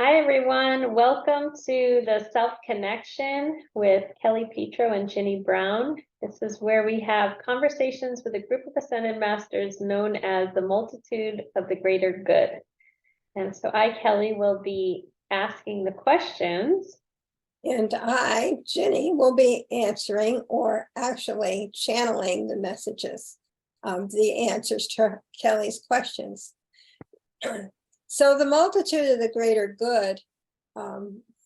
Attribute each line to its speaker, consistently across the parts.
Speaker 1: Hi, everyone. Welcome to the Self Connection with Kelly Pietro and Ginny Brown. This is where we have conversations with a group of ascended masters known as the multitude of the greater good. And so I, Kelly, will be asking the questions.
Speaker 2: And I, Ginny, will be answering or actually channeling the messages, the answers to Kelly's questions. So the multitude of the greater good,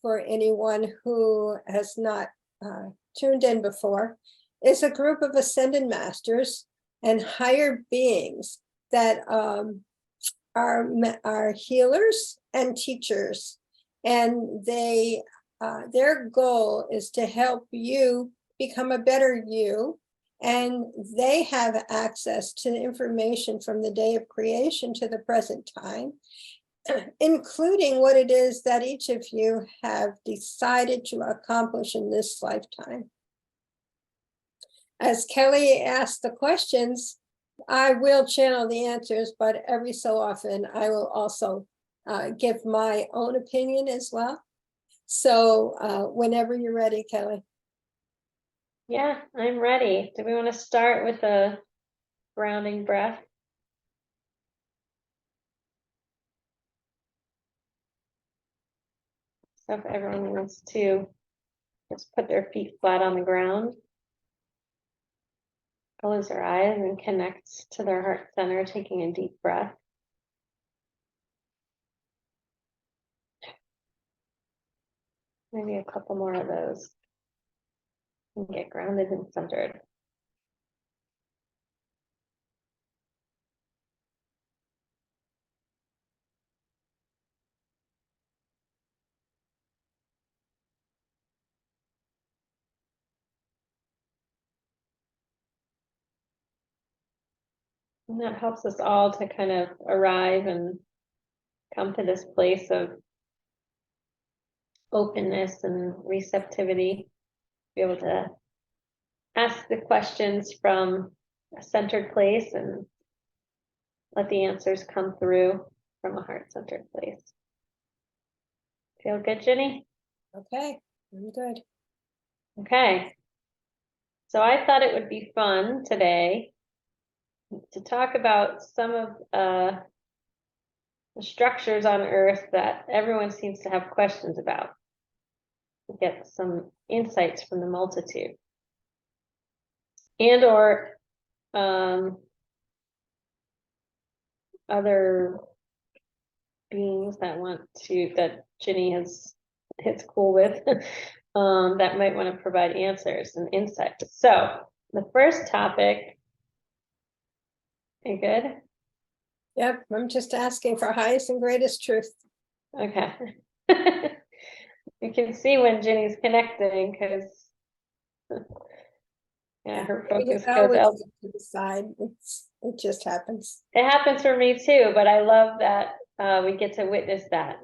Speaker 2: for anyone who has not tuned in before, is a group of ascended masters and higher beings that are healers and teachers. And their goal is to help you become a better you, and they have access to information from the day of creation to the present time, including what it is that each of you have decided to accomplish in this lifetime. As Kelly asked the questions, I will channel the answers, but every so often I will also give my own opinion as well. So whenever you're ready, Kelly.
Speaker 1: Yeah, I'm ready. Do we want to start with a grounding breath? So if everyone wants to just put their feet flat on the ground, close their eyes and connect to their heart center, taking a deep breath. Maybe a couple more of those. And get grounded and centered. And that helps us all to kind of arrive and come to this place of openness and receptivity, be able to ask the questions from a centered place and let the answers come through from a heart-centered place. Feel good, Ginny?
Speaker 2: Okay, I'm good.
Speaker 1: Okay. So I thought it would be fun today to talk about some of the structures on Earth that everyone seems to have questions about. To get some insights from the multitude. And or other beings that Ginny is cool with, that might want to provide answers and insights. So the first topic, you good?
Speaker 2: Yep, I'm just asking for highest and greatest truth.
Speaker 1: Okay. You can see when Ginny's connecting because yeah, her focus goes out
Speaker 2: to the side. It just happens.
Speaker 1: It happens for me too, but I love that we get to witness that.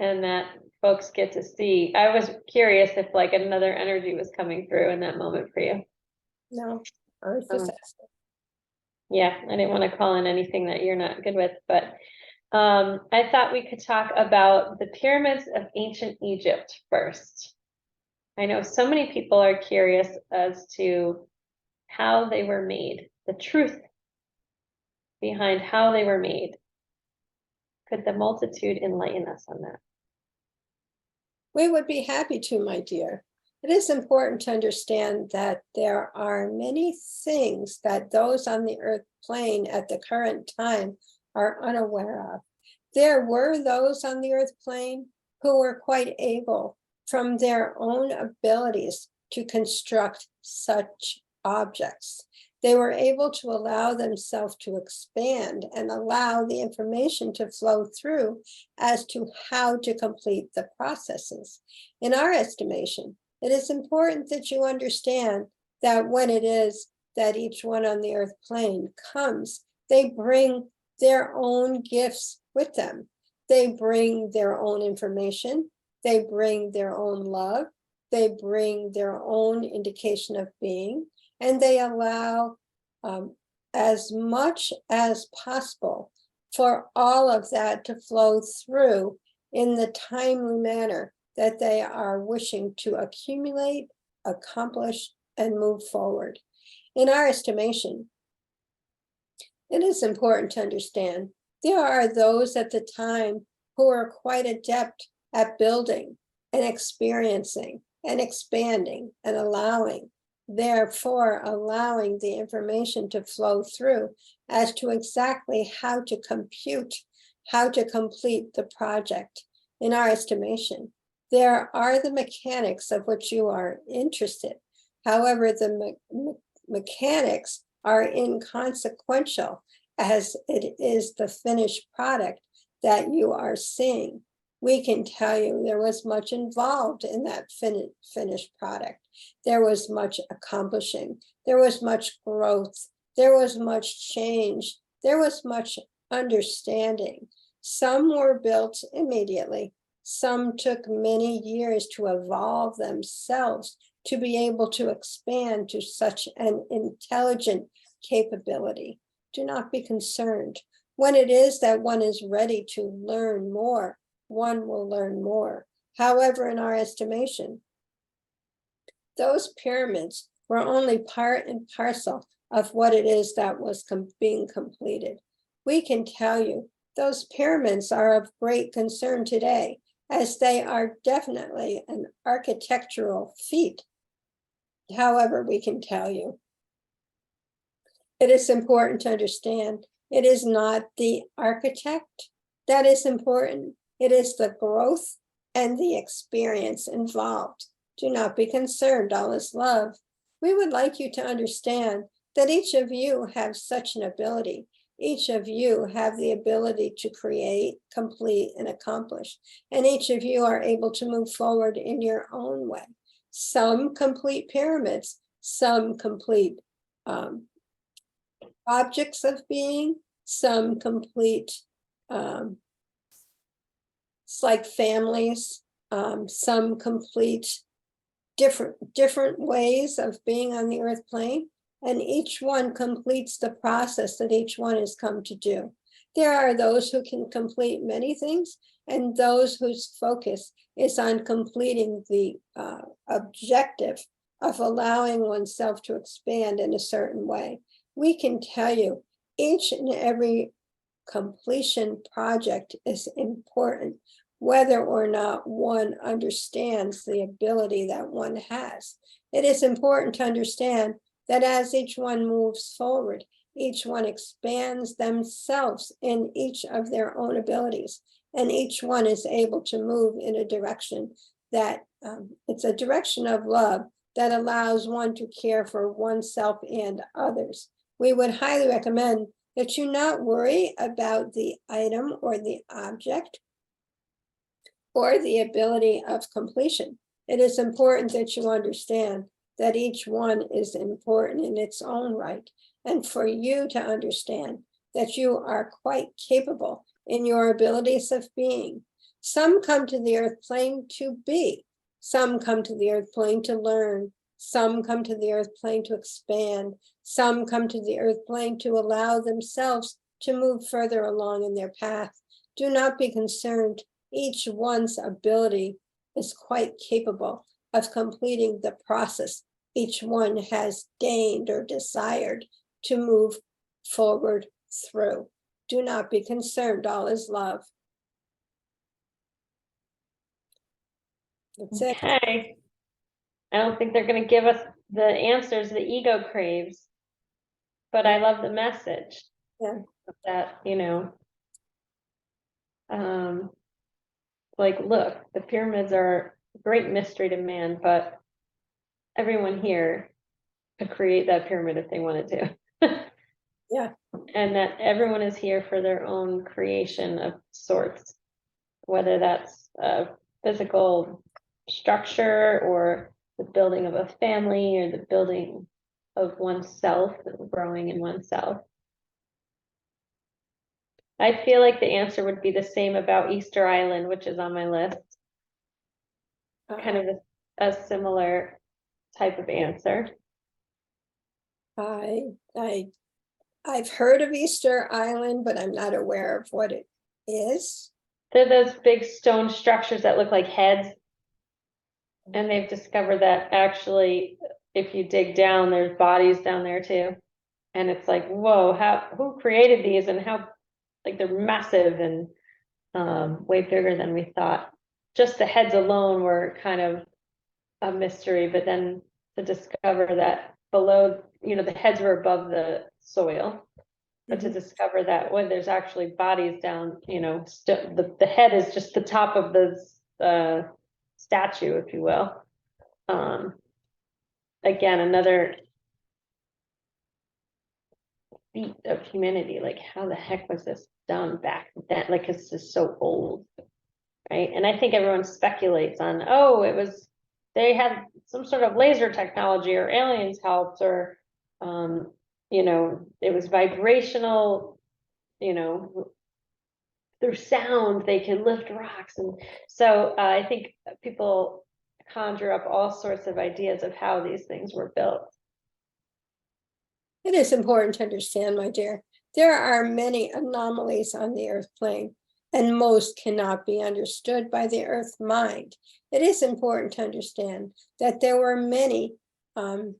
Speaker 1: And that folks get to see. I was curious if like another energy was coming through in that moment for you.
Speaker 2: No, I was just asking.
Speaker 1: Yeah, I didn't want to call in anything that you're not good with, but I thought we could talk about the pyramids of ancient Egypt first. I know so many people are curious as to how they were made, the truth behind how they were made. Could the multitude enlighten us on that?
Speaker 2: We would be happy to, my dear. It is important to understand that there are many things that those on the earth plane at the current time are unaware of. There were those on the earth plane who were quite able, from their own abilities, to construct such objects. They were able to allow themselves to expand and allow the information to flow through as to how to complete the processes. In our estimation, it is important that you understand that when it is that each one on the earth plane comes, they bring their own gifts with them. They bring their own information. They bring their own love. They bring their own indication of being, and they allow as much as possible for all of that to flow through in the timely manner that they are wishing to accumulate, accomplish, and move forward. In our estimation, it is important to understand there are those at the time who are quite adept at building and experiencing and expanding and allowing, therefore allowing the information to flow through as to exactly how to compute, how to complete the project. In our estimation, there are the mechanics of which you are interested. However, the mechanics are inconsequential as it is the finished product that you are seeing. We can tell you there was much involved in that finished product. There was much accomplishing. There was much growth. There was much change. There was much understanding. Some were built immediately. Some took many years to evolve themselves to be able to expand to such an intelligent capability. Do not be concerned. When it is that one is ready to learn more, one will learn more. However, in our estimation, those pyramids were only part and parcel of what it is that was being completed. We can tell you those pyramids are of great concern today, as they are definitely an architectural feat. However, we can tell you, it is important to understand it is not the architect that is important. It is the growth and the experience involved. Do not be concerned, all is love. We would like you to understand that each of you have such an ability. Each of you have the ability to create, complete, and accomplish. And each of you are able to move forward in your own way. Some complete pyramids, some complete objects of being, some complete, it's like families, some complete different ways of being on the earth plane, and each one completes the process that each one has come to do. There are those who can complete many things, and those whose focus is on completing the objective of allowing oneself to expand in a certain way. We can tell you each and every completion project is important, whether or not one understands the ability that one has. It is important to understand that as each one moves forward, each one expands themselves in each of their own abilities, and each one is able to move in a direction that it's a direction of love that allows one to care for oneself and others. We would highly recommend that you not worry about the item or the object or the ability of completion. It is important that you understand that each one is important in its own right, and for you to understand that you are quite capable in your abilities of being. Some come to the earth plane to be, some come to the earth plane to learn, some come to the earth plane to expand, some come to the earth plane to allow themselves to move further along in their path. Do not be concerned. Each one's ability is quite capable of completing the process each one has deigned or desired to move forward through. Do not be concerned, all is love. That's it.
Speaker 1: Okay. I don't think they're going to give us the answers the ego craves, but I love the message.
Speaker 2: Yeah.
Speaker 1: That, like, look, the pyramids are a great mystery to man, but everyone here could create that pyramid if they wanted to.
Speaker 2: Yeah.
Speaker 1: And that everyone is here for their own creation of sorts, whether that's a physical structure or the building of a family or the building of oneself, growing in oneself. I feel like the answer would be the same about Easter Island, which is on my list. Kind of a similar type of answer.
Speaker 2: I've heard of Easter Island, but I'm not aware of what it is.
Speaker 1: They're those big stone structures that look like heads. And they've discovered that actually, if you dig down, there's bodies down there too. And it's like, whoa, who created these and how, like they're massive and way bigger than we thought. Just the heads alone were kind of a mystery, but then to discover that below, the heads were above the soil, but to discover that when there's actually bodies down, the head is just the top of the statue, if you will. Again, another feat of humanity. Like, how the heck was this done back then? Like, it's just so old, right? And I think everyone speculates on, oh, they had some sort of laser technology or aliens helped, or it was vibrational, through sound they can lift rocks. And so I think people conjure up all sorts of ideas of how these things were built.
Speaker 2: It is important to understand, my dear, there are many anomalies on the earth plane, and most cannot be understood by the earth mind. It is important to understand that there were many, an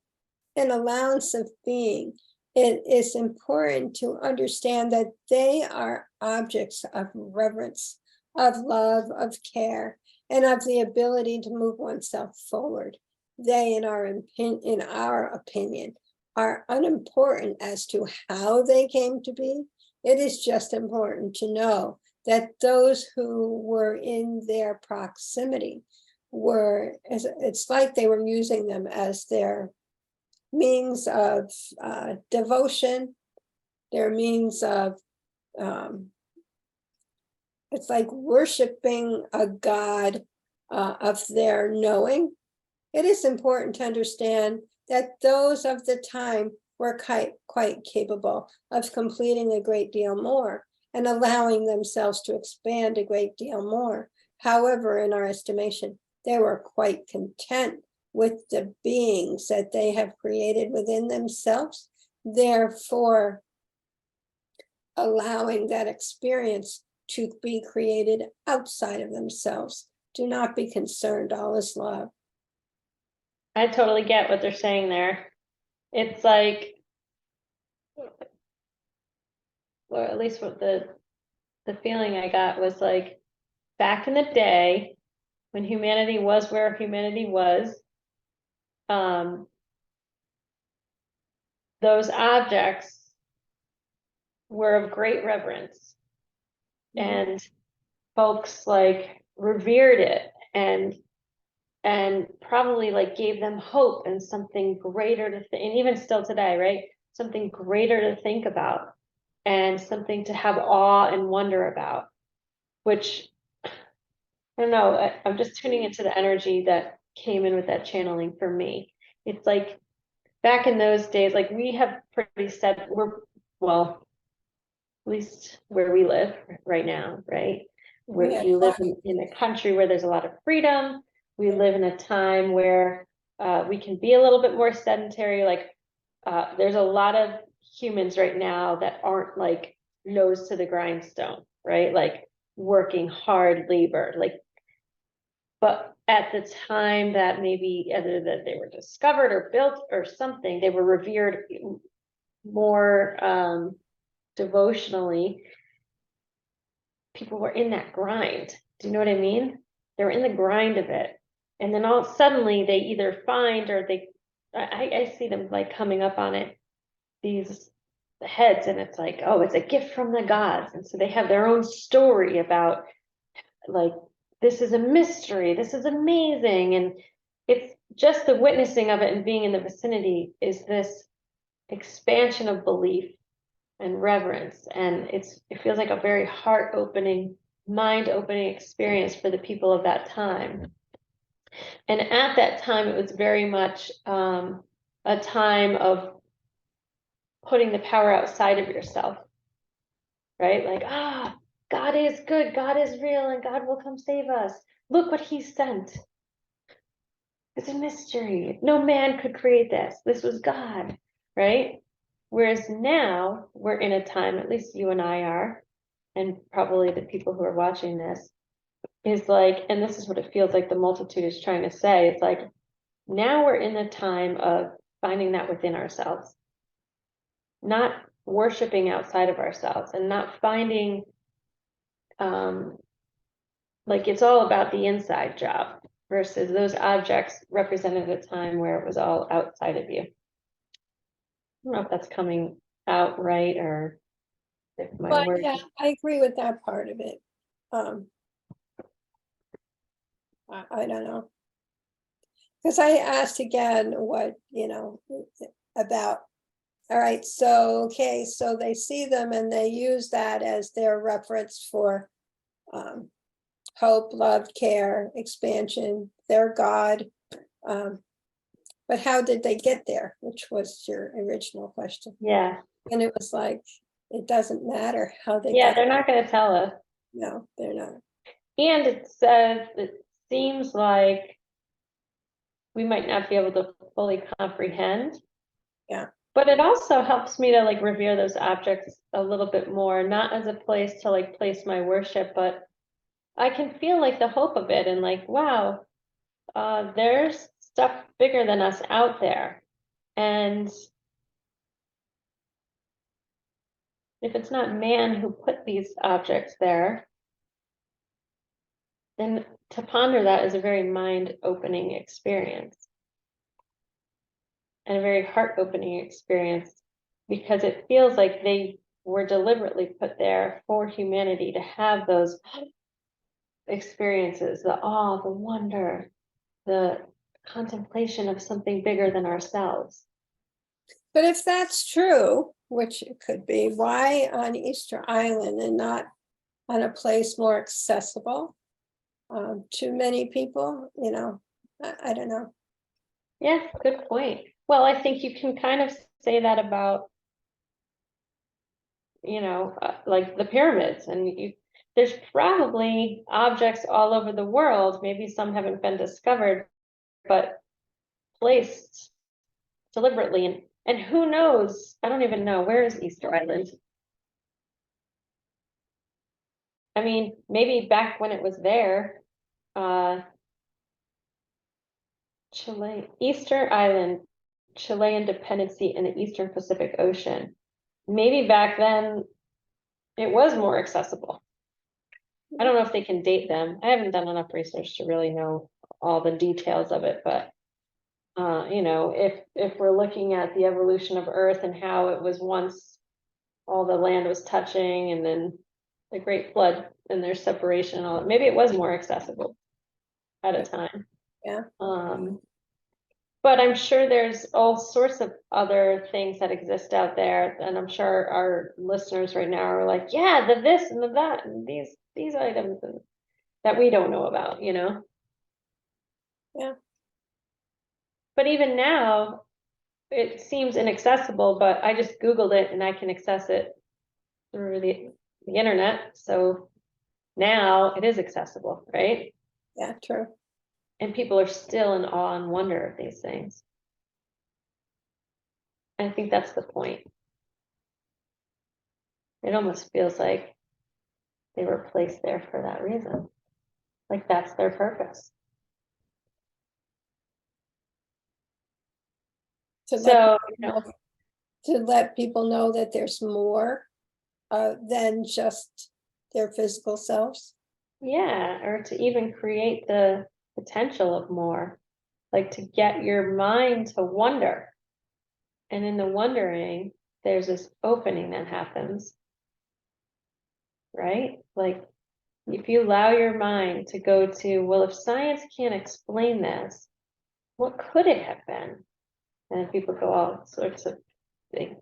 Speaker 2: allowance of being. It is important to understand that they are objects of reverence, of love, of care, and of the ability to move oneself forward. They, in our opinion, are unimportant as to how they came to be. It is just important to know that those who were in their proximity it's like they were using them as their means of devotion, their means of, it's like worshiping a god of their knowing. It is important to understand that those of the time were quite capable of completing a great deal more and allowing themselves to expand a great deal more. However, in our estimation, they were quite content with the beings that they have created within themselves, therefore allowing that experience to be created outside of themselves. Do not be concerned, all is love.
Speaker 1: I totally get what they're saying there. It's like, or at least what the feeling I got was like, back in the day when humanity was where humanity was, those objects were of great reverence, and folks like revered it and probably like gave them hope and something greater to think, and even still today, right? Something greater to think about and something to have awe and wonder about, which I don't know, I'm just tuning into the energy that came in with that channeling for me. It's like back in those days, like we have pretty set, well, at least where we live right now, right? We live in a country where there's a lot of freedom. We live in a time where we can be a little bit more sedentary. Like there's a lot of humans right now that aren't like nose to the grindstone, right? Like working hard labor, like, but at the time that maybe either that they were discovered or built or something, they were revered more devotionally. People were in that grind. Do you know what I mean? They were in the grind of it. And then all suddenly they either find or I see them like coming up on it, these heads, and it's like, oh, it's a gift from the gods. And so they have their own story about like, this is a mystery, this is amazing. And it's just the witnessing of it and being in the vicinity is this expansion of belief and reverence, and it feels like a very heart-opening, mind-opening experience for the people of that time. And at that time it was very much a time of putting the power outside of yourself, right? Like, God is good, God is real, and God will come save us. Look what he sent. It's a mystery. No man could create this. This was God, right? Whereas now we're in a time, at least you and I are, and probably the people who are watching this, is like, and this is what it feels like the multitude is trying to say, it's like, now we're in the time of finding that within ourselves, not worshiping outside of ourselves, and not finding, like it's all about the inside job versus those objects represented a time where it was all outside of you. I don't know if that's coming out right, or if my
Speaker 2: But
Speaker 1: words.
Speaker 2: yeah, I agree with that part of it. I don't know. Because I asked again what, about, all right, so, okay, so they see them and they use that as their reference for hope, love, care, expansion, their God. But how did they get there? Which was your original question.
Speaker 1: Yeah,
Speaker 2: And it was like, it doesn't matter how they
Speaker 1: yeah,
Speaker 2: got.
Speaker 1: they're not going to tell us.
Speaker 2: No, they're not.
Speaker 1: And it says, it seems like we might not be able to fully comprehend.
Speaker 2: Yeah.
Speaker 1: But it also helps me to like revere those objects a little bit more, not as a place to like place my worship, but I can feel like the hope of it, and like, wow, there's stuff bigger than us out there. And if it's not man who put these objects there, then to ponder that is a very mind-opening experience and a very heart-opening experience, because it feels like they were deliberately put there for humanity to have those experiences, the awe, the wonder, the contemplation of something bigger than ourselves.
Speaker 2: But if that's true, which it could be, why on Easter Island and not on a place more accessible to many people? I don't know.
Speaker 1: Yeah, good point. Well, I think you can kind of say that about, like the pyramids, and there's probably objects all over the world, maybe some haven't been discovered, but placed deliberately, and who knows, I don't even know, where is Easter Island? I mean, maybe back when it was there, Chile, Easter Island, Chilean dependency in the Eastern Pacific Ocean. Maybe back then it was more accessible. I don't know if they can date them. I haven't done enough research to really know all the details of it, but if we're looking at the evolution of Earth and how it was once all the land was touching, and then the Great Flood and their separation and all that, maybe it was more accessible at a time.
Speaker 2: Yeah.
Speaker 1: But I'm sure there's all sorts of other things that exist out there, and I'm sure our listeners right now are like, yeah, the this and the that and these items that we don't know about,
Speaker 2: Yeah.
Speaker 1: But even now, it seems inaccessible, but I just Googled it and I can access it through the internet. So now it is accessible, right?
Speaker 2: Yeah, true.
Speaker 1: And people are still in awe and wonder of these things. I think that's the point. It almost feels like they were placed there for that reason. Like that's their purpose.
Speaker 2: To
Speaker 1: So,
Speaker 2: let people know that there's more than just their physical selves.
Speaker 1: yeah, or to even create the potential of more, like to get your mind to wonder. And in the wondering, there's this opening that happens, right? Like if you allow your mind to go to, well, if science can't explain this, what could it have been? And people go all sorts of things.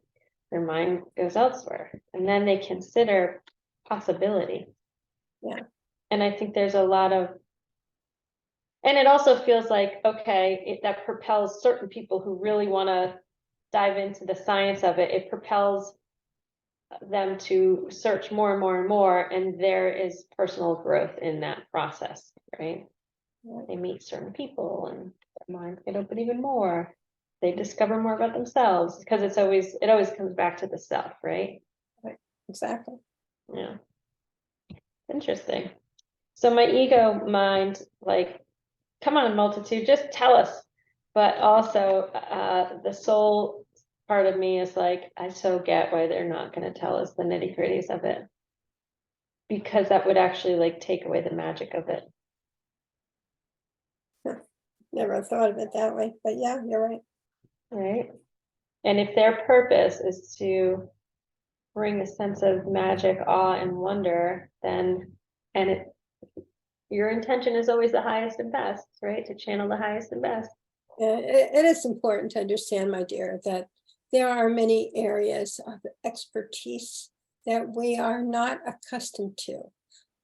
Speaker 1: Their mind goes elsewhere, and then they consider possibility.
Speaker 2: Yeah.
Speaker 1: And I think there's a lot of, and it also feels like, okay, that propels certain people who really want to dive into the science of it. It propels them to search more and more and more, and there is personal growth in that process, right?
Speaker 2: Right.
Speaker 1: They meet certain people and their minds get open even more. They discover more about themselves, because it always comes back to the self, right?
Speaker 2: Right. Exactly.
Speaker 1: Yeah. Interesting. So my ego mind, like, come on, multitude, just tell us. But also, the soul part of me is like, I so get why they're not going to tell us the nitty gritties of it, because that would actually like take away the magic of it.
Speaker 2: Never thought of it that way, but yeah, you're right.
Speaker 1: Right? And if their purpose is to bring a sense of magic, awe, and wonder, then, and it, your intention is always the highest and best, right? To channel the highest and best.
Speaker 2: It is important to understand, my dear, that there are many areas of expertise that we are not accustomed to.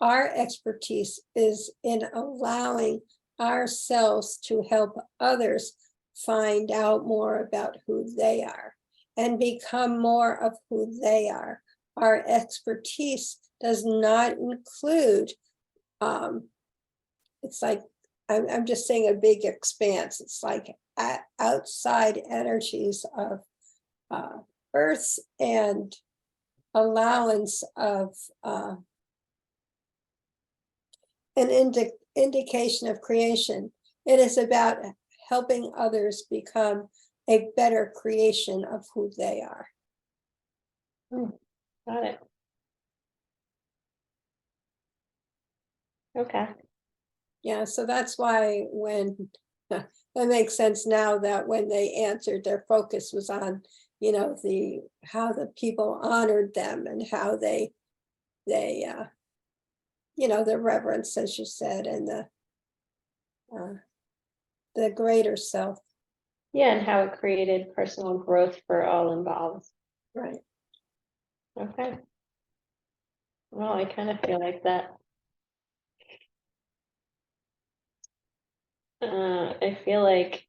Speaker 2: Our expertise is in allowing ourselves to help others find out more about who they are and become more of who they are. Our expertise does not include, it's like, I'm just saying a big expanse. It's like outside energies of earth and allowance of an indication of creation. It is about helping others become a better creation of who they are.
Speaker 1: Got it. Okay.
Speaker 2: Yeah, so that's why when that makes sense now, that when they answered, their focus was on, you know, the how the people honored them and how they you know, the reverence, as you said, and the greater self.
Speaker 1: Yeah, and how it created personal growth for all involved.
Speaker 2: Right.
Speaker 1: Okay. Well, I kind of feel like that. I feel like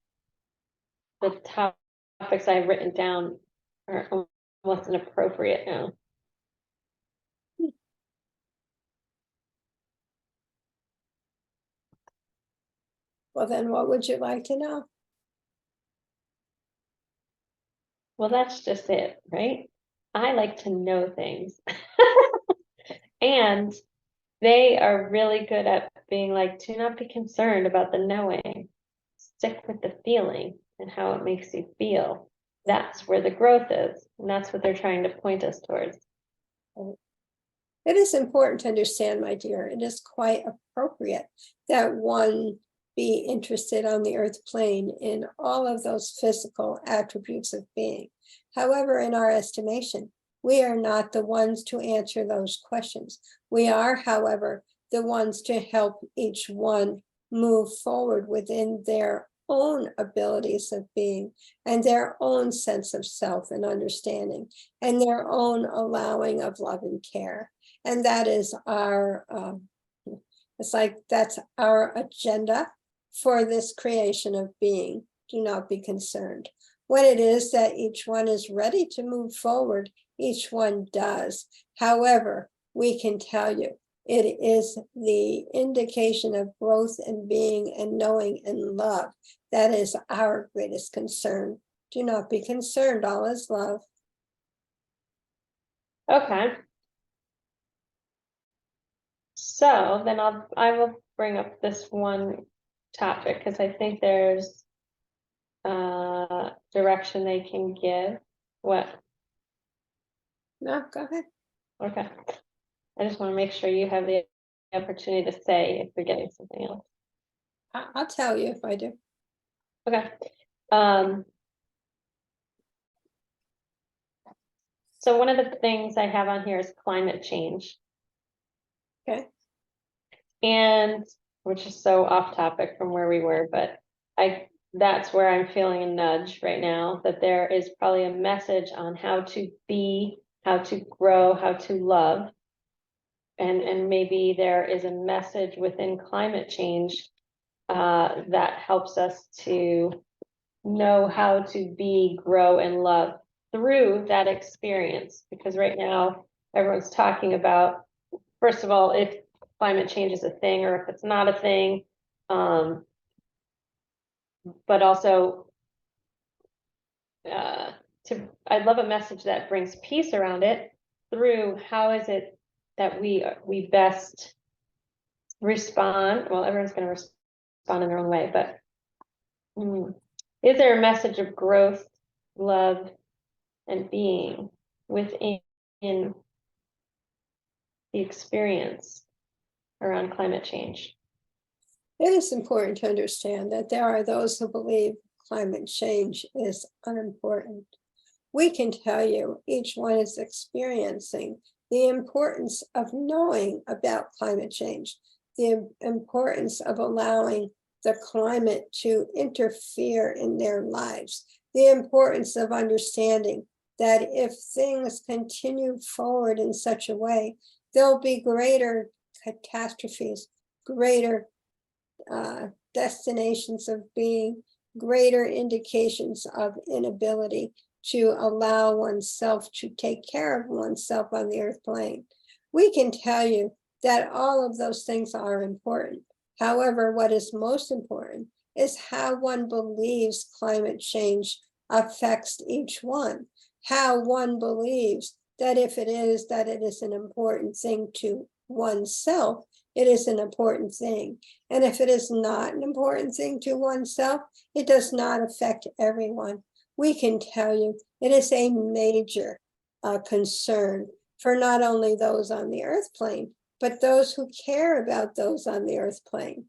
Speaker 1: the topics I've written down are almost inappropriate now.
Speaker 2: Well, then what would you like to know?
Speaker 1: Well, that's just it, right? I like to know things. And they are really good at being like, do not be concerned about the knowing. Stick with the feeling and how it makes you feel. That's where the growth is. And that's what they're trying to point us towards.
Speaker 2: It is important to understand, my dear, it is quite appropriate that one be interested on the earth plane in all of those physical attributes of being. However, in our estimation, we are not the ones to answer those questions. We are, however, the ones to help each one move forward within their own abilities of being and their own sense of self and understanding and their own allowing of love and care. And that is our, it's like that's our agenda for this creation of being. Do not be concerned. When it is that each one is ready to move forward, each one does. However, we can tell you, it is the indication of growth and being and knowing and love. That is our greatest concern. Do not be concerned, all is love.
Speaker 1: Okay. So then I will bring up this one topic because I think there's direction they can give. What?
Speaker 2: No, go ahead.
Speaker 1: Okay. I just want to make sure you have the opportunity to say if you're getting something else.
Speaker 2: I'll tell you if I do.
Speaker 1: Okay. So one of the things I have on here is climate change.
Speaker 2: Okay.
Speaker 1: And which is so off topic from where we were, but that's where I'm feeling a nudge right now, that there is probably a message on how to be, how to grow, how to love. And maybe there is a message within climate change that helps us to know how to be, grow, and love through that experience. Because right now, everyone's talking about, first of all, if climate change is a thing or if it's not a thing, but also I love a message that brings peace around it through how is it that we best respond, well, everyone's going to respond in their own way, but is there a message of growth, love, and being within the experience around climate change?
Speaker 2: It is important to understand that there are those who believe climate change is unimportant. We can tell you each one is experiencing the importance of knowing about climate change, the importance of allowing the climate to interfere in their lives, the importance of understanding that if things continue forward in such a way, there'll be greater catastrophes, greater destinations of being, greater indications of inability to allow oneself to take care of oneself on the earth plane. We can tell you that all of those things are important. However, what is most important is how one believes climate change affects each one, how one believes that if it is that it is an important thing to oneself, it is an important thing. And if it is not an important thing to oneself, it does not affect everyone. We can tell you it is a major concern for not only those on the earth plane, but those who care about those on the earth plane.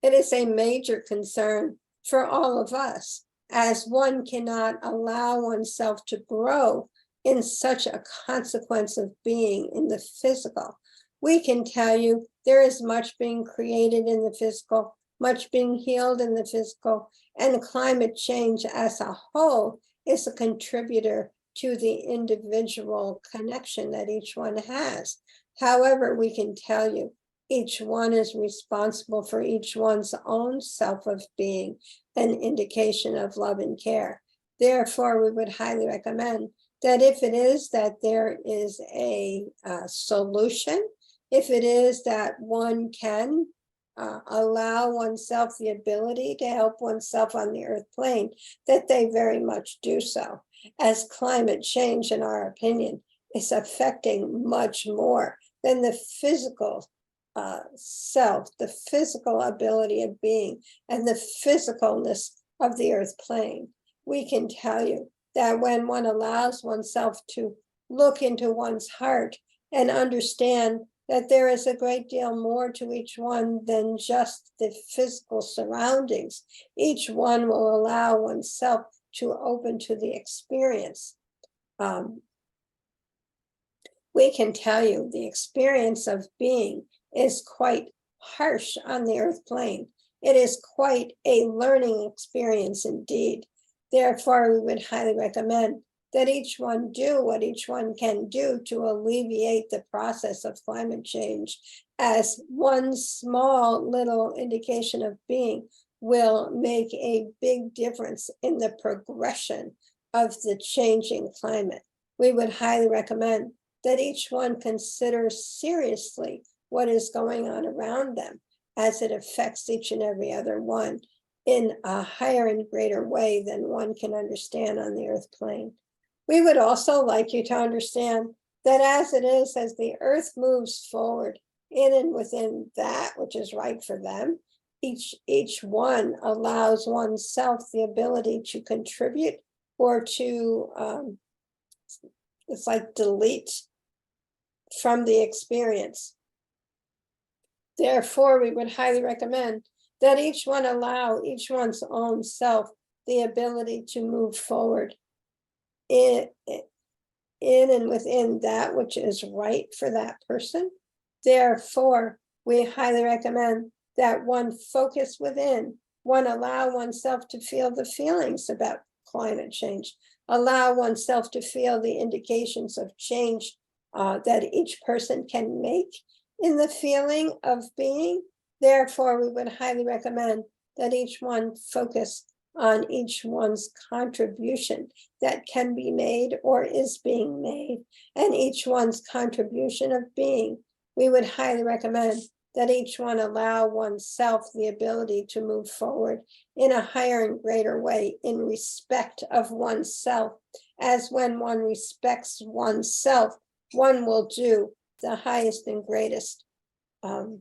Speaker 2: It is a major concern for all of us, as one cannot allow oneself to grow in such a consequence of being in the physical. We can tell you there is much being created in the physical, much being healed in the physical, and climate change as a whole is a contributor to the individual connection that each one has. However, we can tell you each one is responsible for each one's own self of being, an indication of love and care. Therefore, we would highly recommend that if it is that there is a solution, if it is that one can allow oneself the ability to help oneself on the earth plane, that they very much do so, as climate change, in our opinion, is affecting much more than the physical self, the physical ability of being, and the physicalness of the earth plane. We can tell you that when one allows oneself to look into one's heart and understand that there is a great deal more to each one than just the physical surroundings, each one will allow oneself to open to the experience. We can tell you the experience of being is quite harsh on the earth plane. It is quite a learning experience indeed. Therefore, we would highly recommend that each one do what each one can do to alleviate the process of climate change, as one small little indication of being will make a big difference in the progression of the changing climate. We would highly recommend that each one consider seriously what is going on around them, as it affects each and every other one in a higher and greater way than one can understand on the earth plane. We would also like you to understand that as it is, as the earth moves forward in and within that which is right for them, each one allows oneself the ability to contribute or to, it's like delete from the experience. Therefore, we would highly recommend that each one allow each one's own self the ability to move forward in and within that which is right for that person. Therefore, we highly recommend that one focus within, one allow oneself to feel the feelings about climate change, allow oneself to feel the indications of change that each person can make in the feeling of being. Therefore, we would highly recommend that each one focus on each one's contribution that can be made or is being made, and each one's contribution of being. We would highly recommend that each one allow oneself the ability to move forward in a higher and greater way in respect of oneself, as when one respects oneself, one will do the highest and greatest the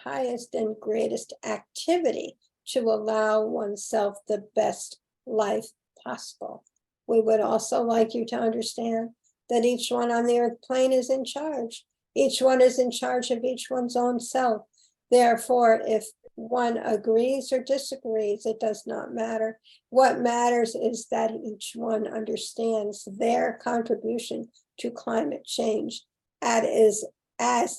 Speaker 2: highest and greatest activity to allow oneself the best life possible. We would also like you to understand that each one on the earth plane is in charge. Each one is in charge of each one's own self. Therefore, if one agrees or disagrees, it does not matter. What matters is that each one understands their contribution to climate change as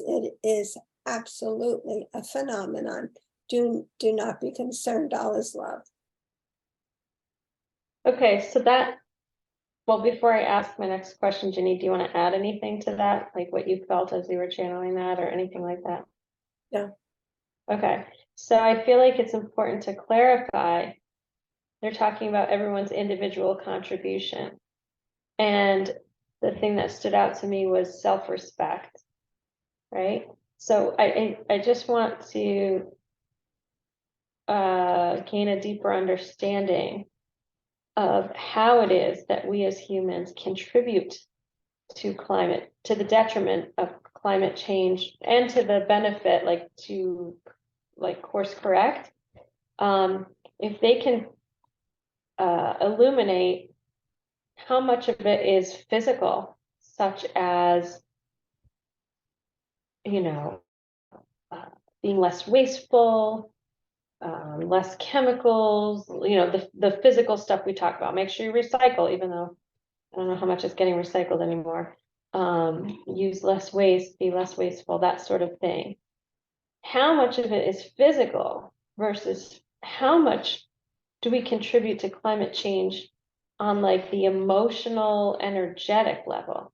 Speaker 2: it is absolutely a phenomenon. Do not be concerned, all is love.
Speaker 1: Okay, so well, before I ask my next question, Ginny, do you want to add anything to that? Like what you felt as you were channeling that or anything like that?
Speaker 2: Yeah.
Speaker 1: Okay, so I feel like it's important to clarify. They're talking about everyone's individual contribution. And the thing that stood out to me was self-respect, right? So I just want to gain a deeper understanding of how it is that we as humans contribute to climate, to the detriment of climate change and to the benefit, like to course correct. If they can illuminate how much of it is physical, such as, you know, being less wasteful, less chemicals, you know, the physical stuff we talk about. Make sure you recycle, even though I don't know how much is getting recycled anymore. Use less waste, be less wasteful, that sort of thing. How much of it is physical versus how much do we contribute to climate change on like the emotional, energetic level?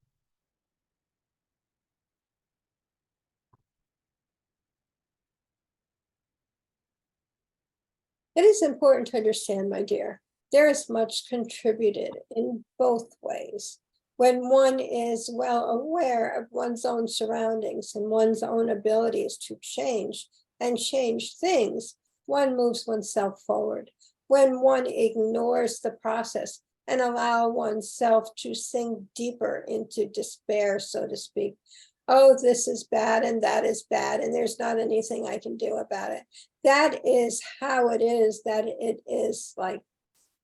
Speaker 2: It is important to understand, my dear, there is much contributed in both ways. When one is well aware of one's own surroundings and one's own abilities to change and change things, one moves oneself forward. When one ignores the process and allow oneself to sink deeper into despair, so to speak, oh, this is bad and that is bad, and there's not anything I can do about it. That is how it is, that it is like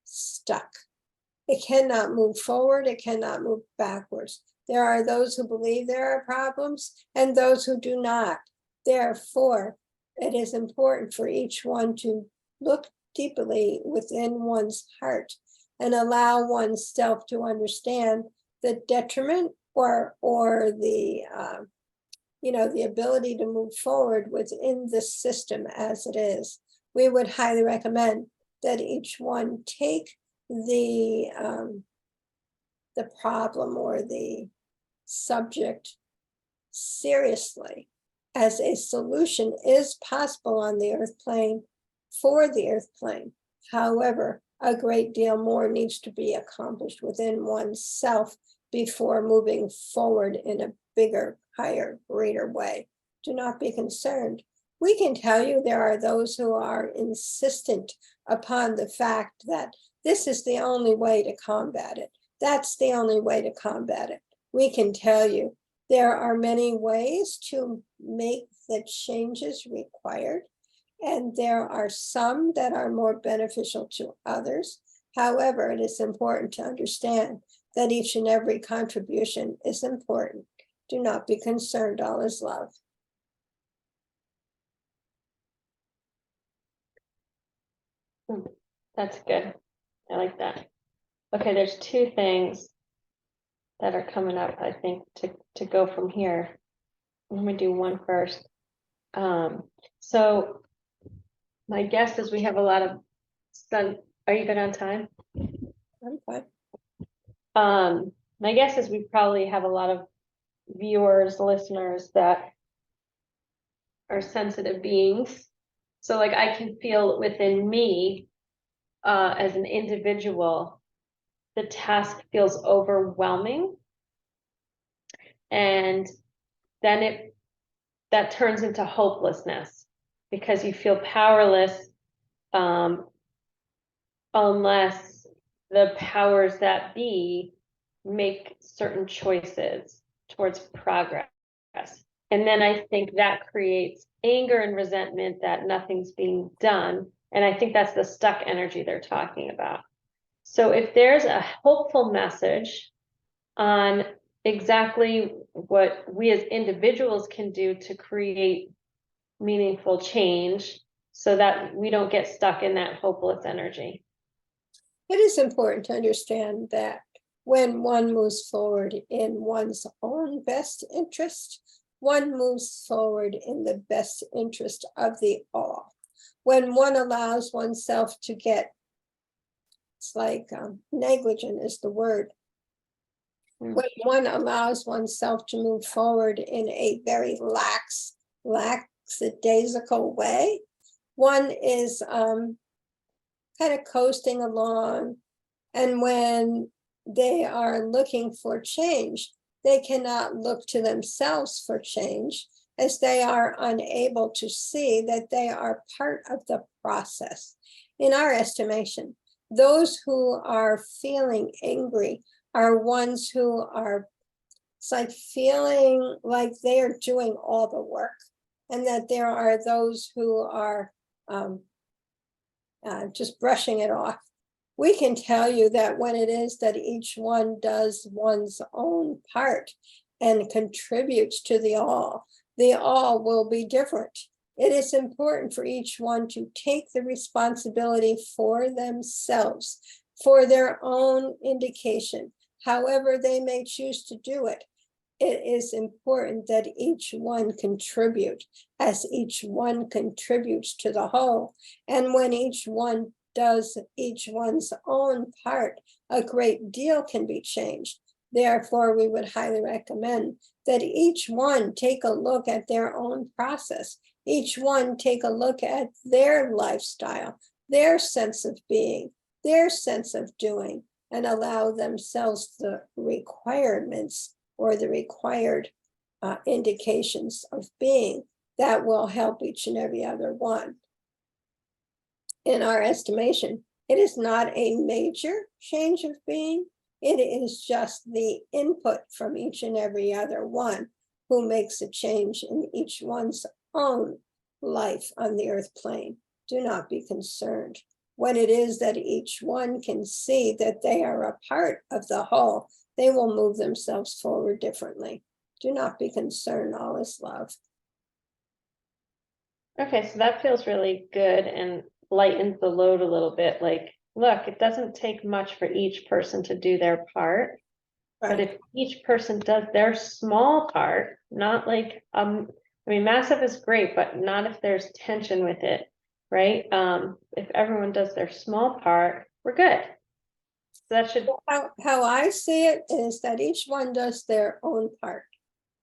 Speaker 2: stuck. It cannot move forward, it cannot move backwards. There are those who believe there are problems and those who do not. Therefore, it is important for each one to look deeply within one's heart and allow oneself to understand the detriment or the the ability to move forward within the system as it is. We would highly recommend that each one take the problem or the subject seriously, as a solution is possible on the earth plane for the earth plane. However, a great deal more needs to be accomplished within oneself before moving forward in a bigger, higher, greater way. Do not be concerned. We can tell you there are those who are insistent upon the fact that this is the only way to combat it. That's the only way to combat it. We can tell you there are many ways to make the changes required, and there are some that are more beneficial to others. However, it is important to understand that each and every contribution is important. Do not be concerned, all is love.
Speaker 1: That's good. I like that. Okay, there's two things that are coming up, I think, to go from here. Let me do one first. So my guess is we have a lot of sun. Are you good on time?
Speaker 2: I'm fine.
Speaker 1: My guess is we probably have a lot of viewers, listeners that are sensitive beings. So like I can feel within me, as an individual, the task feels overwhelming. And then that turns into hopelessness because you feel powerless, unless the powers that be make certain choices towards progress. And then I think that creates anger and resentment that nothing's being done. And I think that's the stuck energy they're talking about. So if there's a hopeful message on exactly what we as individuals can do to create meaningful change so that we don't get stuck in that hopeless energy.
Speaker 2: It is important to understand that when one moves forward in one's own best interest, one moves forward in the best interest of the all. When one allows oneself to get, it's like negligent is the word. When one allows oneself to move forward in a very lackadaisical way, one is kind of coasting along. And when they are looking for change, they cannot look to themselves for change, as they are unable to see that they are part of the process. In our estimation, those who are feeling angry are ones who are, it's like feeling like they are doing all the work, and that there are those who are just brushing it off. We can tell you that when it is that each one does one's own part and contributes to the all will be different. It is important for each one to take the responsibility for themselves, for their own indication, however they may choose to do it. It is important that each one contribute, as each one contributes to the whole. And when each one does each one's own part, a great deal can be changed. Therefore, we would highly recommend that each one take a look at their own process. Each one take a look at their lifestyle, their sense of being, their sense of doing, and allow themselves the requirements or the required indications of being that will help each and every other one. In our estimation, it is not a major change of being. It is just the input from each and every other one who makes a change in each one's own life on the earth plane. Do not be concerned. When it is that each one can see that they are a part of the whole, they will move themselves forward differently. Do not be concerned. All is love.
Speaker 1: Okay, so that feels really good and lightens the load a little bit. Like, look, it doesn't take much for each person to do their part. But if each person does their small part, not like, I mean, massive is great, but not if there's tension with it, right? If everyone does their small part, we're good. So that should.
Speaker 2: How I see it is that each one does their own part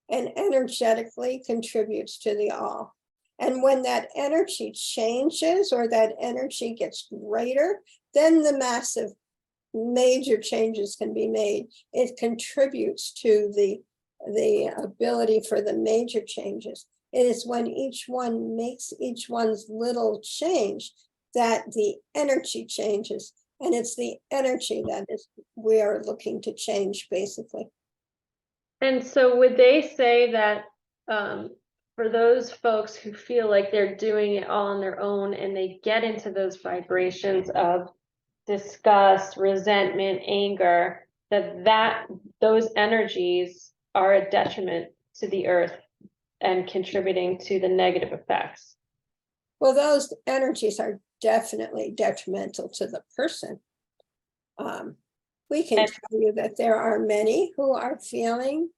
Speaker 2: and energetically contributes to the all. And when that energy changes or that energy gets greater, then the massive major changes can be made. It contributes to the ability for the major changes. It is when each one makes each one's little change that the energy changes. And it's the energy that is we are looking to change, basically.
Speaker 1: And so would they say that for those folks who feel like they're doing it all on their own and they get into those vibrations of disgust, resentment, anger, that those energies are a detriment to the earth and contributing to the negative effects?
Speaker 2: Well, those energies are definitely detrimental to the person. We can tell you that there are many who are feeling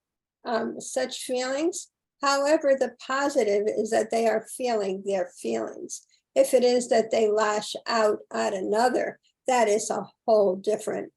Speaker 2: such feelings. However, the positive is that they are feeling their feelings. If it is that they lash out at another, that is a whole different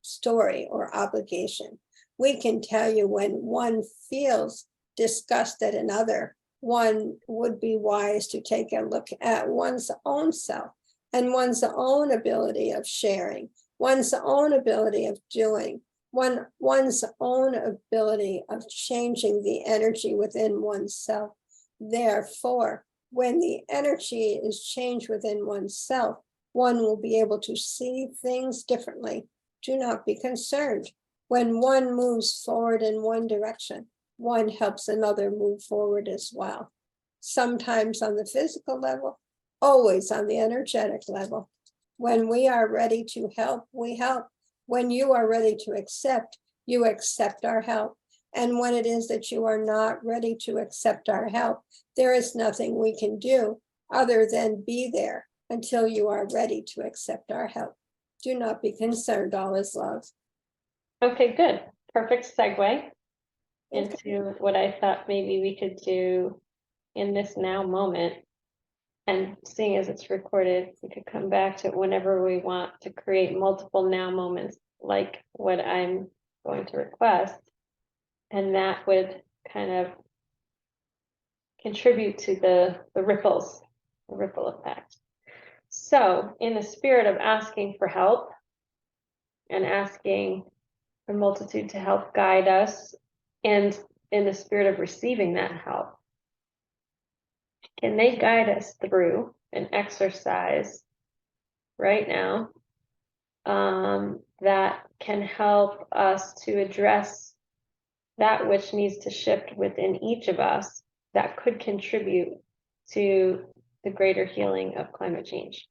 Speaker 2: story or obligation. We can tell you when one feels disgust at another, one would be wise to take a look at one's own self and one's own ability of sharing, one's own ability of doing, one's own ability of changing the energy within oneself. Therefore, when the energy is changed within oneself, one will be able to see things differently. Do not be concerned. When one moves forward in one direction, one helps another move forward as well. Sometimes on the physical level, always on the energetic level. When we are ready to help, we help. When you are ready to accept, you accept our help. And when it is that you are not ready to accept our help, there is nothing we can do other than be there until you are ready to accept our help. Do not be concerned, all is love.
Speaker 1: Okay, good. Perfect segue
Speaker 2: Okay.
Speaker 1: into what I thought maybe we could do in this now moment. And seeing as it's recorded, we could come back to it whenever we want to create multiple now moments, like what I'm going to request. And that would kind of contribute to the ripples, the ripple effect. So in the spirit of asking for help and asking the multitude to help guide us, and in the spirit of receiving that help, can they guide us through an exercise right now that can help us to address that which needs to shift within each of us that could contribute to the greater healing of climate change?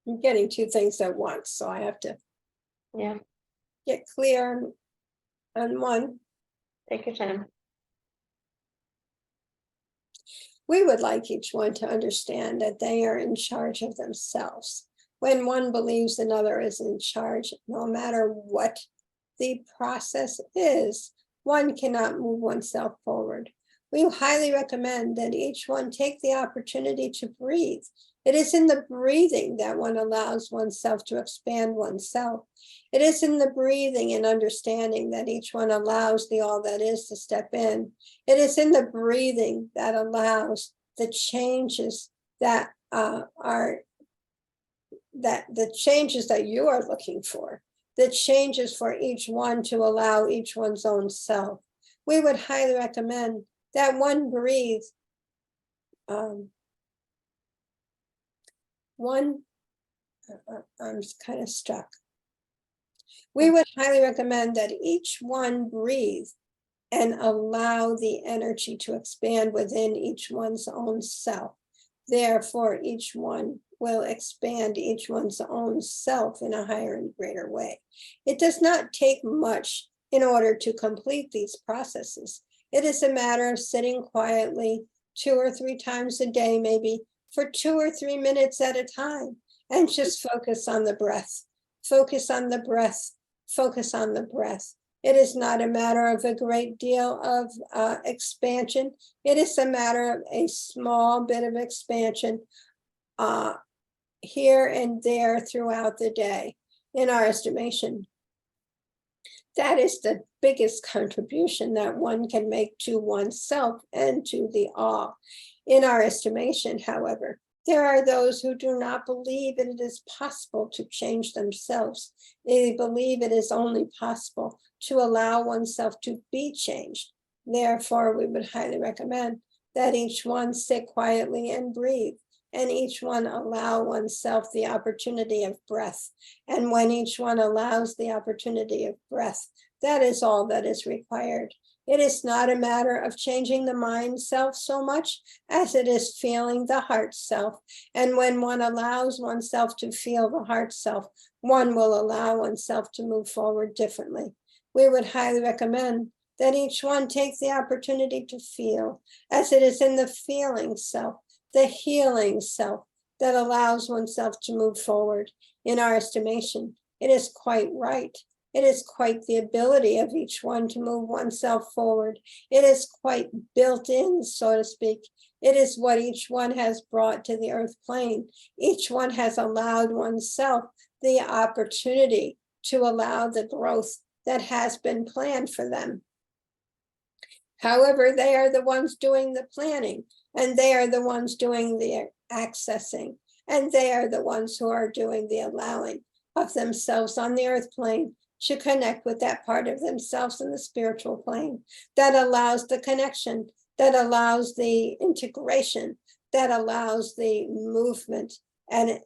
Speaker 2: I'm getting two things at once, so I have to
Speaker 1: Yeah,
Speaker 2: get clear on one.
Speaker 1: take your time.
Speaker 2: We would like each one to understand that they are in charge of themselves. When one believes another is in charge, no matter what the process is, one cannot move oneself forward. We highly recommend that each one take the opportunity to breathe. It is in the breathing that one allows oneself to expand oneself. It is in the breathing and understanding that each one allows the all that is to step in. It is in the breathing that allows the changes that the changes that you are looking for, the changes for each one to allow each one's own self. We would highly recommend that one breathe. I'm kind of stuck. We would highly recommend that each one breathe and allow the energy to expand within each one's own self. Therefore, each one will expand each one's own self in a higher and greater way. It does not take much in order to complete these processes. It is a matter of sitting quietly 2 or 3 times a day, maybe for 2 or 3 minutes at a time, and just focus on the breath. Focus on the breath. Focus on the breath. It is not a matter of a great deal of expansion. It is a matter of a small bit of expansion here and there throughout the day, in our estimation. That is the biggest contribution that one can make to oneself and to the all. In our estimation, however, there are those who do not believe that it is possible to change themselves. They believe it is only possible to allow oneself to be changed. Therefore, we would highly recommend that each one sit quietly and breathe, and each one allow oneself the opportunity of breath. And when each one allows the opportunity of breath, that is all that is required. It is not a matter of changing the mind self so much as it is feeling the heart self. And when one allows oneself to feel the heart self, one will allow oneself to move forward differently. We would highly recommend that each one take the opportunity to feel, as it is in the feeling self, the healing self, that allows oneself to move forward. In our estimation, it is quite right. It is quite the ability of each one to move oneself forward. It is quite built in, so to speak. It is what each one has brought to the earth plane. Each one has allowed oneself the opportunity to allow the growth that has been planned for them. However, they are the ones doing the planning, and they are the ones doing the accessing, and they are the ones who are doing the allowing of themselves on the earth plane to connect with that part of themselves in the spiritual plane that allows the connection, that allows the integration, that allows the movement. And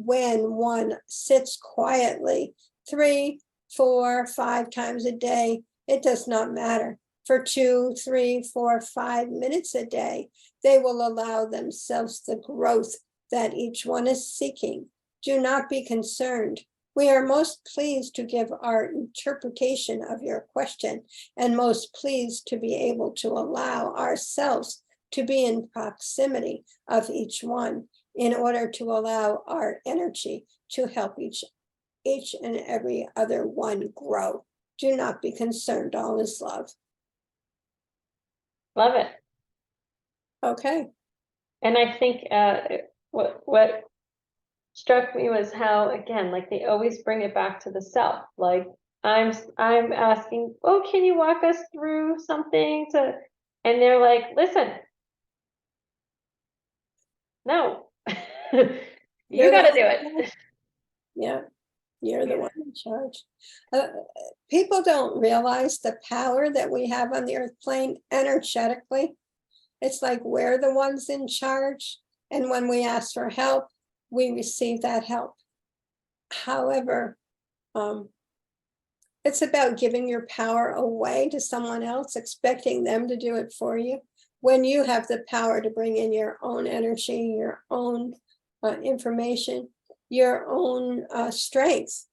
Speaker 2: when one sits quietly 3, 4, 5 times a day, it does not matter. For 2, 3, 4, 5 minutes a day, they will allow themselves the growth that each one is seeking. Do not be concerned. We are most pleased to give our interpretation of your question and most pleased to be able to allow ourselves to be in proximity of each one in order to allow our energy to help each and every other one grow. Do not be concerned. All is love.
Speaker 1: Love it.
Speaker 2: Okay.
Speaker 1: And I think what struck me was how, again, like they always bring it back to the self. Like I'm asking, oh, can you walk us through something to, and they're like, listen, no, you got to do it.
Speaker 2: Yeah, you're the one in charge. People don't realize the power that we have on the earth plane energetically. It's like we're the ones in charge. And when we ask for help, we receive that help. However, it's about giving your power away to someone else, expecting them to do it for you, when you have the power to bring in your own energy, your own information, your own strength,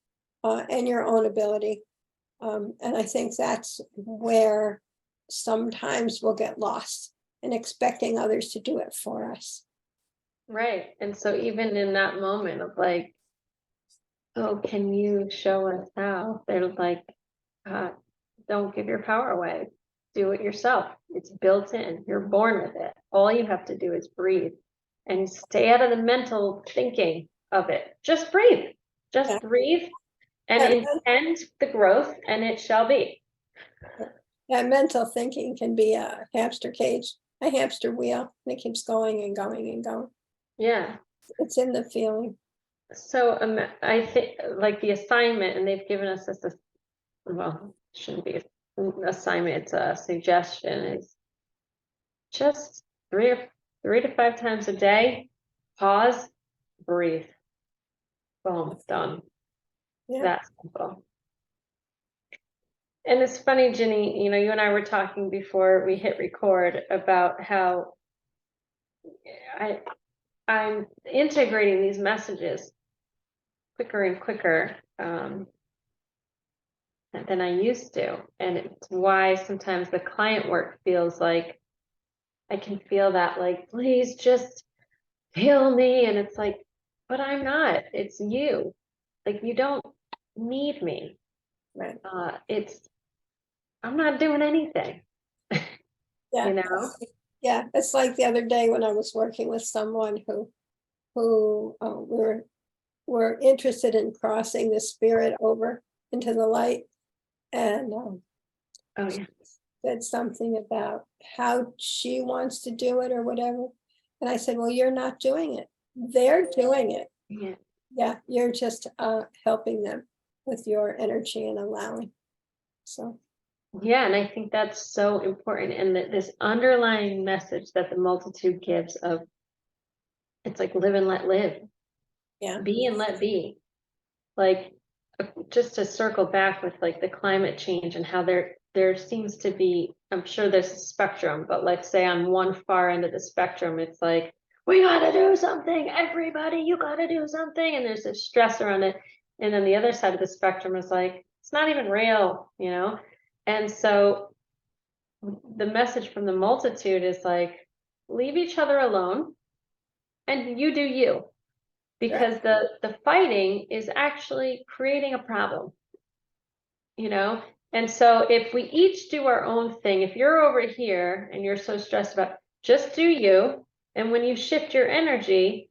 Speaker 2: and your own ability. And I think that's where sometimes we'll get lost in expecting others to do it for us.
Speaker 1: Right. And so even in that moment of like, oh, can you show us how? They're like, don't give your power away. Do it yourself. It's built in. You're born with it. All you have to do is breathe and stay out of the mental thinking of it. Just breathe. Just
Speaker 2: Yeah.
Speaker 1: breathe and
Speaker 2: Yeah.
Speaker 1: intend the growth, and it shall be.
Speaker 2: That mental thinking can be a hamster cage, a hamster wheel, and it keeps going and going and going.
Speaker 1: Yeah.
Speaker 2: It's in the feeling.
Speaker 1: So I think like the assignment, and they've given us this, well, it shouldn't be an assignment, it's a suggestion, is just 3 to 5 times a day, pause, breathe. Boom, done.
Speaker 2: Yeah.
Speaker 1: That's simple. And it's funny, Ginny, you know, you and I were talking before we hit record about how I'm integrating these messages quicker and quicker than I used to. And it's why sometimes the client work feels like I can feel that, like, please just heal me. And it's like, but I'm not. It's you. Like, you don't need me.
Speaker 2: Right.
Speaker 1: I'm not doing anything.
Speaker 2: Yeah.
Speaker 1: You know?
Speaker 2: Yeah. It's like the other day when I was working with someone who were interested in crossing the spirit over into the light, and
Speaker 1: Oh yeah.
Speaker 2: said something about how she wants to do it or whatever. And I said, well, you're not doing it. They're doing it.
Speaker 1: Yeah.
Speaker 2: Yeah, you're just helping them with your energy and allowing. So
Speaker 1: Yeah, and I think that's so important. And that this underlying message that the multitude gives of, it's like live and let live,
Speaker 2: yeah,
Speaker 1: be and let be. Like, just to circle back with like the climate change and how there seems to be, I'm sure there's a spectrum, but let's say on one far end of the spectrum, it's like, we gotta do something, everybody, you gotta do something, and there's this stress around it. And then the other side of the spectrum is like, it's not even real, you know? And so the message from the multitude is like, leave each other alone and you do you,
Speaker 2: right,
Speaker 1: because the fighting is actually creating a problem, you know. And so if we each do our own thing, if you're over here and you're so stressed about, just do you, and when you shift your energy,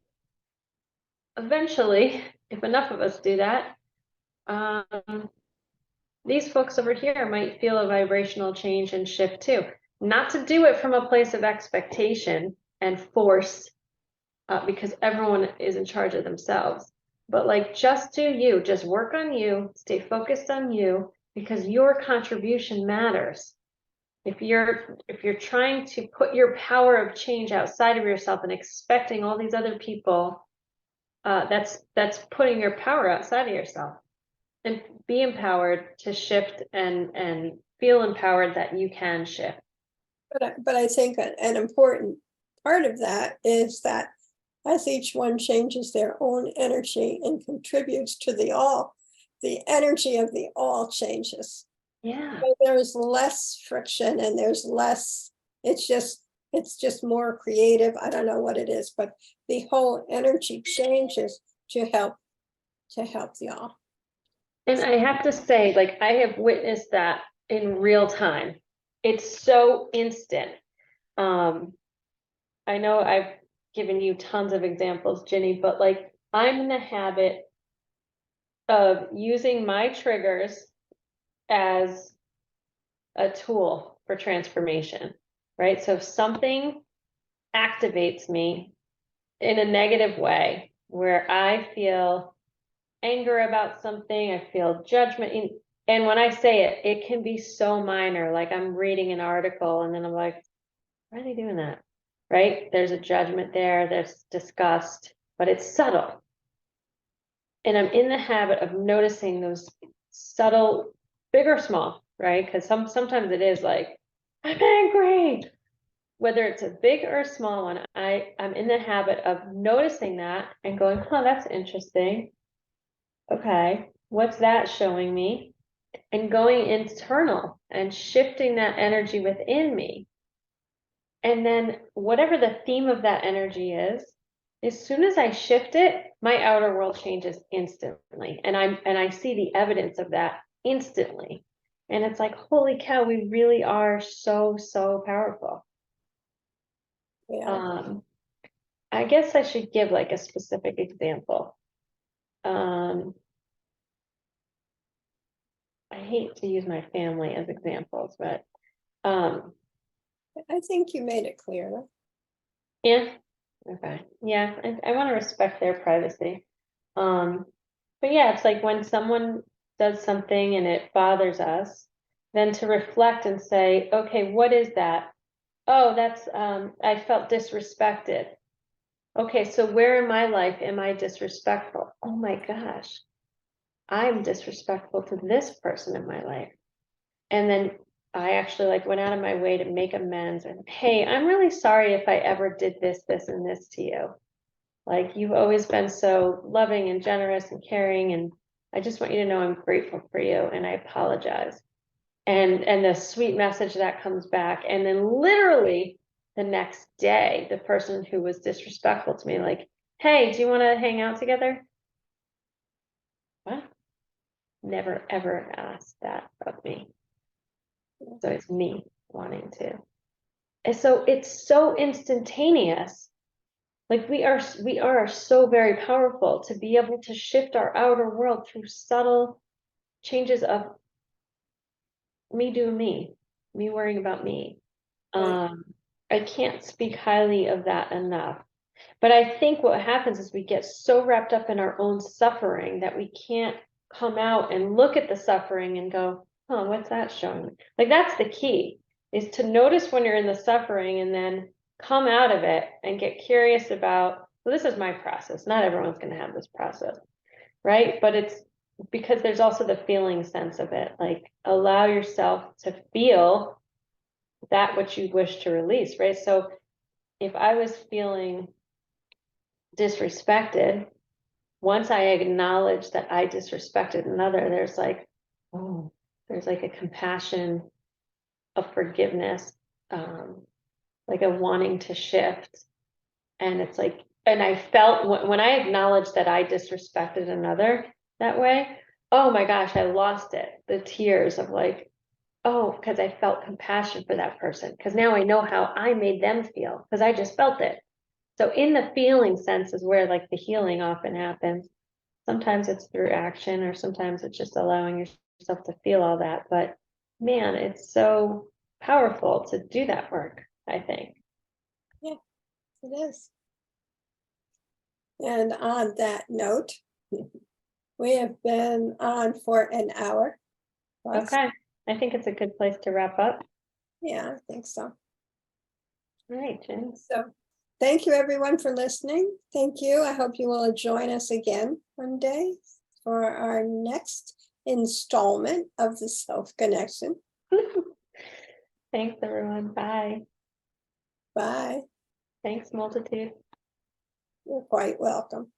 Speaker 1: eventually, if enough of us do that, these folks over here might feel a vibrational change and shift too. Not to do it from a place of expectation and force, because everyone is in charge of themselves. But like, just do you, just work on you, stay focused on you, because your contribution matters. If you're trying to put your power of change outside of yourself and expecting all these other people, that's putting your power outside of yourself. and be empowered to shift and feel empowered that you can shift.
Speaker 2: But I think an important part of that is that as each one changes their own energy and contributes to the all, the energy of the all changes.
Speaker 1: Yeah.
Speaker 2: So there's less friction and there's less, it's just more creative. I don't know what it is, but the whole energy changes to help the all.
Speaker 1: And I have to say, like, I have witnessed that in real time. It's so instant. I know I've given you tons of examples, Ginny, but like, I'm in the habit of using my triggers as a tool for transformation, right? So if something activates me in a negative way, where I feel anger about something, I feel judgment. And when I say it, it can be so minor. Like I'm reading an article and then I'm like, why are they doing that? Right? There's a judgment there, there's disgust, but it's subtle. And I'm in the habit of noticing those subtle, big or small, right? Because sometimes it is like, I'm angry. Whether it's a big or a small one, I'm in the habit of noticing that and going, oh, that's interesting. Okay, what's that showing me? And going internal and shifting that energy within me. And then whatever the theme of that energy is, as soon as I shift it, my outer world changes instantly. And I see the evidence of that instantly. And it's like, holy cow, we really are so, so powerful.
Speaker 2: Yeah.
Speaker 1: I guess I should give like a specific example. I hate to use my family as examples, but
Speaker 2: I think you made it clear.
Speaker 1: yeah, okay, yeah, I want to respect their privacy. But yeah, it's like when someone does something and it bothers us, then to reflect and say, okay, what is that? Oh, that's I felt disrespected. Okay, so where in my life am I disrespectful? Oh my gosh, I'm disrespectful to this person in my life. And then I actually like went out of my way to make amends and, hey, I'm really sorry if I ever did this, this, and this to you. Like you've always been so loving and generous and caring, and I just want you to know I'm grateful for you and I apologize. And the sweet message that comes back. And then literally the next day, the person who was disrespectful to me, like, hey, do you want to hang out together? What? Never ever asked that of me. So it's me wanting to. And so it's so instantaneous. Like we are so very powerful to be able to shift our outer world through subtle changes of me doing me worrying about me.
Speaker 2: Right.
Speaker 1: I can't speak highly of that enough. But I think what happens is we get so wrapped up in our own suffering that we can't come out and look at the suffering and go, oh, what's that showing me? Like that's the key, is to notice when you're in the suffering and then come out of it and get curious about, well, this is my process. Not everyone's going to have this process, right? But it's because there's also the feeling sense of it. Like allow yourself to feel that which you wish to release, right? So if I was feeling disrespected, once I acknowledge that I disrespected another, there's like, oh, there's like a compassion, a forgiveness, like a wanting to shift. And it's like, and I felt when I acknowledged that I disrespected another that way, oh my gosh, I lost it. The tears of like, oh, because I felt compassion for that person. Because now I know how I made them feel because I just felt it. So in the feeling sense is where like the healing often happens. Sometimes it's through action or sometimes it's just allowing yourself to feel all that. But man, it's so powerful to do that work, I think.
Speaker 2: Yeah, it is. And on that note, we have been on for an hour. Plus.
Speaker 1: Okay, I think it's a good place to wrap up.
Speaker 2: Yeah, I think so.
Speaker 1: All right, Jen.
Speaker 2: So thank you everyone for listening. Thank you. I hope you will join us again one day for our next installment of the self-connection.
Speaker 1: Thanks, everyone. Bye.
Speaker 2: Bye.
Speaker 1: Thanks, multitude.
Speaker 2: You're quite welcome.